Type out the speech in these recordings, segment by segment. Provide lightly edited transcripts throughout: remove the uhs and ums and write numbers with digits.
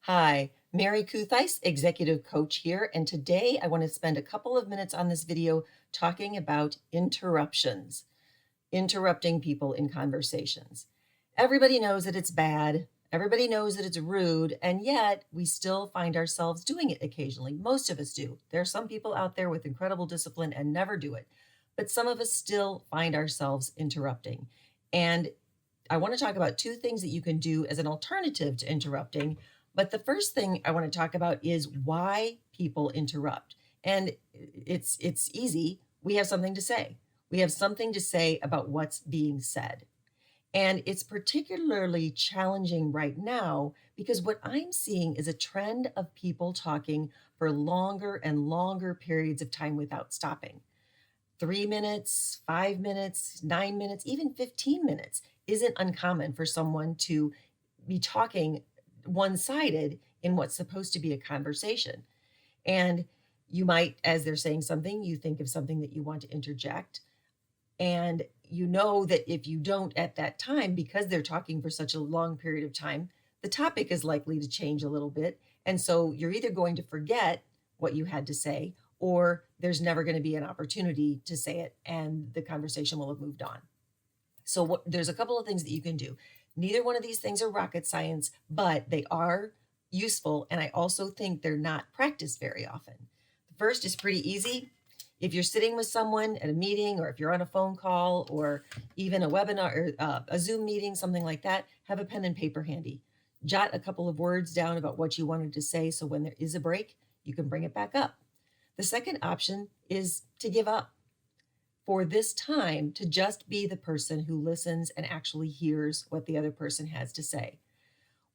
Hi, Mary Kuthais, Executive Coach here, and today I want to spend a couple of minutes on this video talking about interruptions, interrupting people in conversations. Everybody knows that it's bad, everybody knows that it's rude, and yet we still find ourselves doing it occasionally. Most of us do. There are some people out there with incredible discipline and never do it, but some of us still find ourselves interrupting. And I want to talk about two things that you can do as an alternative to interrupting. But the first thing I want to talk about is why people interrupt. And it's easy. We have something to say. We have something to say about what's being said. And it's particularly challenging right now because what I'm seeing is a trend of people talking for longer and longer periods of time without stopping. 3 minutes, 5 minutes, 9 minutes, even 15 minutes isn't uncommon for someone to be talking one sided in what's supposed to be a conversation. And you might, as they're saying something, you think of something that you want to interject. And you know that if you don't at that time, because they're talking for such a long period of time, the topic is likely to change a little bit. And so you're either going to forget what you had to say, or there's never going to be an opportunity to say it, and the conversation will have moved on. So there's a couple of things that you can do. Neither one of these things are rocket science, but they are useful. And I also think they're not practiced very often. The first is pretty easy. If you're sitting with someone at a meeting, or if you're on a phone call, or even a webinar or a Zoom meeting, something like that, have a pen and paper handy. Jot a couple of words down about what you wanted to say, so when there is a break, you can bring it back up. The second option is to give up for this time, to just be the person who listens and actually hears what the other person has to say.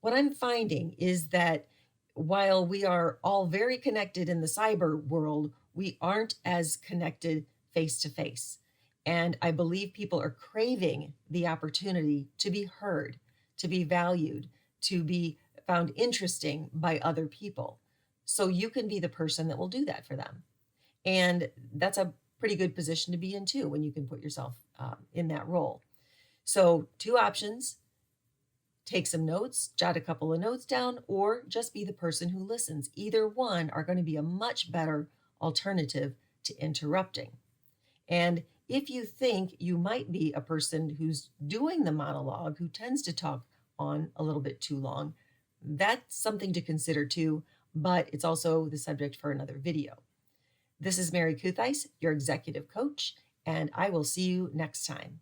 What I'm finding is that while we are all very connected in the cyber world, we aren't as connected face to face. And I believe people are craving the opportunity to be heard, to be valued, to be found interesting by other people. So you can be the person that will do that for them. And that's a pretty good position to be in too, when you can put yourself in that role. So, two options: take some notes, jot a couple of notes down, or just be the person who listens. Either one are going to be a much better alternative to interrupting. And if you think you might be a person who's doing the monologue, who tends to talk on a little bit too long, that's something to consider too, but it's also the subject for another video. This is Mary Kuthais, your executive coach, and I will see you next time.